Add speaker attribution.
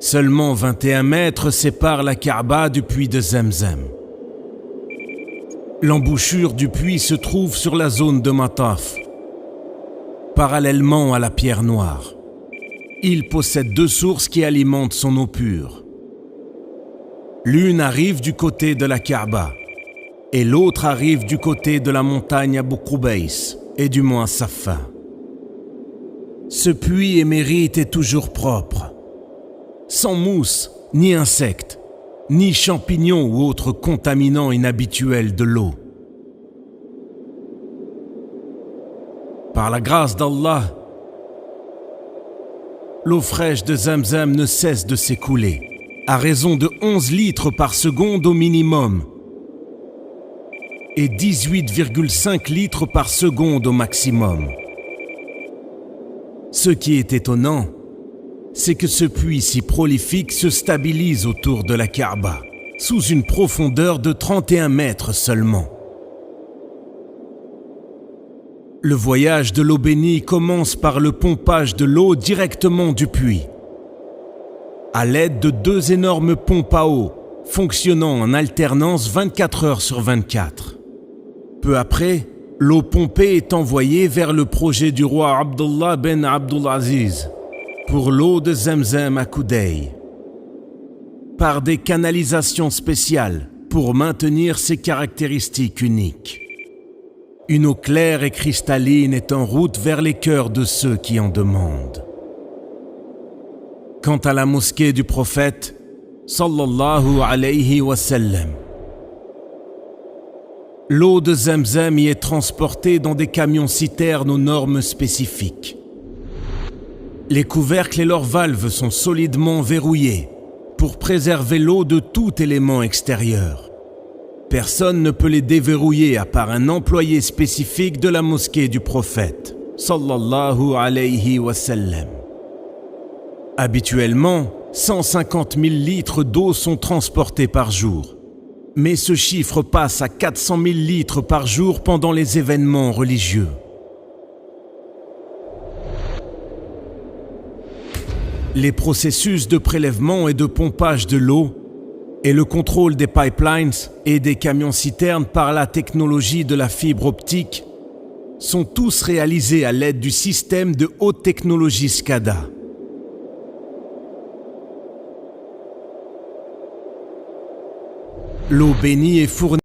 Speaker 1: Seulement 21 mètres séparent la Kaaba du puits de Zamzam. L'embouchure du puits se trouve sur la zone de Mataf, parallèlement à la pierre noire. Il possède 2 sources qui alimentent son eau pure. L'une arrive du côté de la Kaaba et l'autre arrive du côté de la montagne Abu Qubays et du mont Safa. Ce puits émérite est toujours propre, sans mousse, ni insectes, ni champignons ou autres contaminants inhabituels de l'eau. Par la grâce d'Allah, l'eau fraîche de Zamzam ne cesse de s'écouler, à raison de 11 litres par seconde au minimum et 18,5 litres par seconde au maximum. Ce qui est étonnant, c'est que ce puits si prolifique se stabilise autour de la Kaaba, sous une profondeur de 31 mètres seulement. Le voyage de l'eau bénie commence par le pompage de l'eau directement du puits, à l'aide de 2 énormes pompes à eau, fonctionnant en alternance 24 heures sur 24. Peu après, l'eau pompée est envoyée vers le projet du roi Abdullah ben Abdulaziz pour l'eau de Zamzam à Koudeï, par des canalisations spéciales pour maintenir ses caractéristiques uniques. Une eau claire et cristalline est en route vers les cœurs de ceux qui en demandent. Quant à la mosquée du prophète, sallallahu alayhi wa sallam, l'eau de Zamzam y est transportée dans des camions-citernes aux normes spécifiques. Les couvercles et leurs valves sont solidement verrouillés pour préserver l'eau de tout élément extérieur. Personne ne peut les déverrouiller à part un employé spécifique de la mosquée du prophète, sallallahu alayhi wa sallam. Habituellement, 150 000 litres d'eau sont transportés par jour. Mais ce chiffre passe à 400 000 litres par jour pendant les événements religieux. Les processus de prélèvement et de pompage de l'eau et le contrôle des pipelines et des camions-citernes par la technologie de la fibre optique sont tous réalisés à l'aide du système de haute technologie SCADA. L'eau bénie est fournie